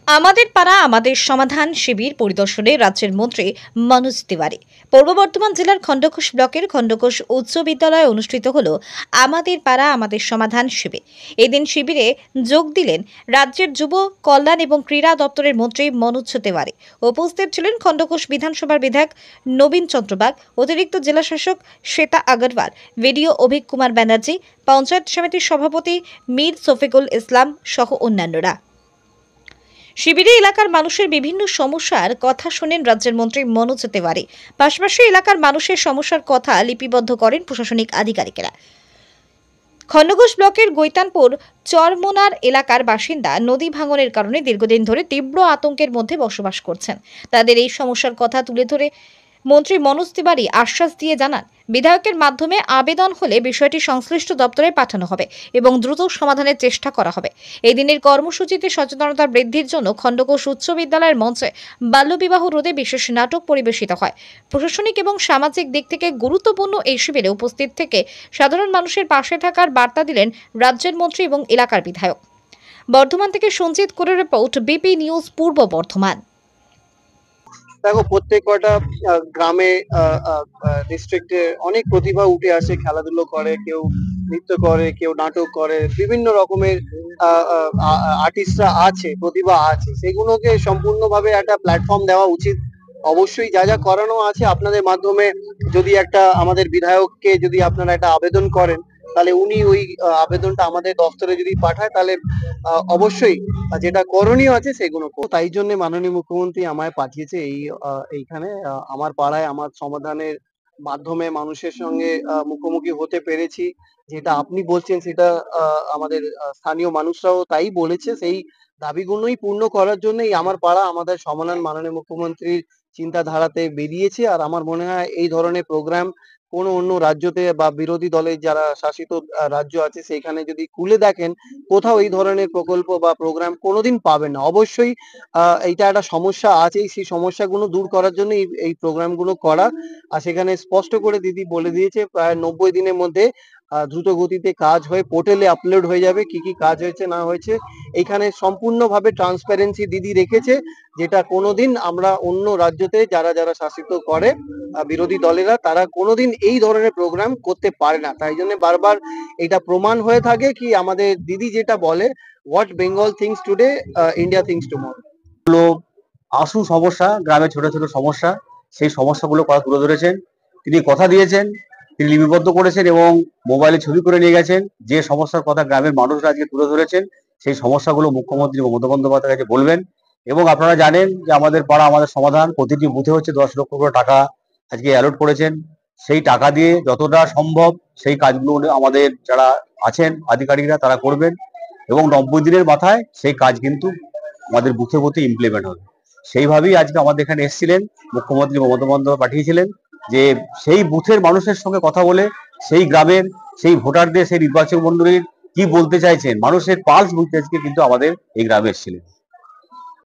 আমাদের পাড়া আমাদের সমাধান শিবির পরিদর্শনে রাজ্যের মন্ত্রী মনোজ তিওয়ারি। পূর্ব বর্ধমান জেলার খণ্ডঘোষ ব্লকের খণ্ডঘোষ উচ্চ বিদ্যালয়ে অনুষ্ঠিত হল আমাদের পাড়া আমাদের সমাধান শিবির। এদিন শিবিরে যোগ দিলেন রাজ্যের যুব কল্যাণ এবং ক্রীড়া দপ্তরের মন্ত্রী মনোজ তিওয়ারি। উপস্থিত ছিলেন খণ্ডঘোষ বিধানসভার বিধায়ক নবীন চন্দ্র বাগ, অতিরিক্ত জেলাশাসক শ্বেতা আগরওয়াল, ভিডিও অভিক কুমার ব্যানার্জি, পঞ্চায়েত সমিতির সভাপতি মীর শফিকুল ইসলাম সহ অন্যান্যরা। শিবিরে এলাকার মানুষের বিভিন্ন সমস্যার কথা শোনেন রাজ্যের মন্ত্রী মনোজ তিওয়ারি। পাশাপাশি এলাকার মানুষের সমস্যার কথা লিপিবদ্ধ করেন প্রশাসনিক আধিকারিকেরা। খণ্ডঘোষ ব্লকের গৈতানপুর চরমোনার এলাকার বাসিন্দা নদী ভাঙনের কারণে দীর্ঘদিন ধরে তীব্র আতঙ্কের মধ্যে বসবাস করছেন। তাদের এই সমস্যার কথা তুলে ধরে মন্ত্রী মনোজ তিওয়ারি আশ্বাস দিয়ে জানান, বিধায়কের মাধ্যমে আবেদন হলে বিষয়টি সংশ্লিষ্ট দপ্তরে পাঠানো হবে এবং দ্রুত সমাধানের চেষ্টা করা হবে। এই দিনের কর্মসূচিতে সচেতনতা বৃদ্ধির জন্য খণ্ডঘোষ উচ্চ বিদ্যালয়ের মঞ্চে বাল্যবিবাহ রোধে বিশেষ নাটক পরিবেশিত হয়। প্রশাসনিক এবং সামাজিক দিক থেকে গুরুত্বপূর্ণ এই শিবিরে উপস্থিত থেকে সাধারণ মানুষের পাশে থাকার বার্তা দিলেন রাজ্যের মন্ত্রী এবং এলাকার বিধায়ক। বর্ধমান থেকে সঞ্জিত করে রিপোর্ট, বিপি নিউজ পূর্ব বর্ধমান। দেখো, প্রত্যেক কটা গ্রামে ডিস্ট্রিক্টে অনেক প্রতিভা উঠে আসে, খেলাধুলো করে, কেউ নৃত্য করে, কেউ নাটক করে, বিভিন্ন রকমের আর্টিস্টরা আছে, প্রতিভা আছে। সেগুলোকে সম্পূর্ণভাবে একটা প্ল্যাটফর্ম দেওয়া উচিত। অবশ্যই যা যা করানো আছে আপনাদের মাধ্যমে, যদি একটা আমাদের বিধায়ককে যদি আপনারা একটা আবেদন করেন, তাহলে উনি ওই আবেদনটা আমাদের দপ্তরে যদি পাঠায়, তাহলে অবশ্যই যেটা করণীয় আছে সেগুলো। তাই জন্য মাননীয় মুখ্যমন্ত্রী আমায় পাঠিয়েছে এইখানে আমার পাড়ায় আমার সমাধানের মাধ্যমে মানুষের সঙ্গে মুখোমুখি হতে পেরেছি। যেটা আপনি বলছেন সেটা আমাদের স্থানীয় মানুষরাও তাই বলেছে। সেই দাবিগুলোই পূর্ণ করার জন্যই আমার পাড়া আমাদের সমাধান মাননীয় মুখ্যমন্ত্রীর চিন্তাধারাতে বেরিয়েছে। আর আমার মনে হয় এই ধরনের প্রোগ্রাম কোনো অন্য রাজ্যতে বা বিরোধী দলের যারা শাসিত রাজ্য আছে সেখানে যদি খুলে দেখেন, কোথাও এই ধরনের প্রকল্প বা প্রোগ্রাম কোনোদিন পাবেন না। অবশ্যই এইটা একটা সমস্যা আছে, সেই সমস্যাগুলো দূর করার জন্য এই প্রোগ্রামগুলো করা। আর সেখানে স্পষ্ট করে দিদি বলে দিয়েছে প্রায় 90 দিনের মধ্যে দ্রুত গতিতে কাজ হয়ে পোর্টালে আপলোড হয়ে যাবে কি কি কাজ হয়েছে না হয়েছে। এখানে সম্পূর্ণভাবে ট্রান্সপারেন্সি দিদি রেখেছে, যেটা কোনোদিন আমরা অন্য রাজ্যতে যারা যারা শাসিত করে বিরোধী দলেরা, তারা কোনোদিন এই ধরনের প্রোগ্রাম করতে পারে না। তাই জন্য বারবার এটা প্রমাণ হয়ে থাকে কি আমাদের দিদি যেটা বলে, what Bengal things today India things tomorrow. আসু সমস্যা, গ্রামের ছোট ছোট সমস্যা, সেই সমস্যাগুলো তুলে ধরেছেন। তিনি কথা দিয়েছেন, তিনি লিপিবদ্ধ করেছেন এবং মোবাইলে ছবি করে নিয়ে গেছেন। যে সমস্যার কথা গ্রামের মানুষরা আজকে তুলে ধরেছেন, সেই সমস্যাগুলো মুখ্যমন্ত্রী মমতা বন্দ্যোপাধ্যায়ের কাছে বলবেন। এবং আপনারা জানেন যে আমাদের পাড়া আমাদের সমাধান প্রতিটি বুথে হচ্ছে 10 লক্ষ করে টাকা আজকে অ্যালট করেছেন। সেই টাকা দিয়ে যতটা সম্ভব সেই কাজগুলো আমাদের যারা আছেন আধিকারিকরা তারা করবেন এবং 90 দিনের মাথায় সেই কাজ কিন্তু আমাদের বুথে বুথে ইমপ্লিমেন্ট হবে। সেইভাবেই আজকে আমাদের এখানে এসেছিলেন মুখ্যমন্ত্রী মমতা বন্দ্যোপাধ্যায় পাঠিয়েছিলেন যে সেই বুথের মানুষের সঙ্গে কথা বলে সেই গ্রামের সেই ভোটারদের সেই নির্বাচক মন্ডলীর কি বলতে চাইছেন, মানুষের পালস বুঝতে আজকে কিন্তু আমাদের এই গ্রামে এসেছিলেন।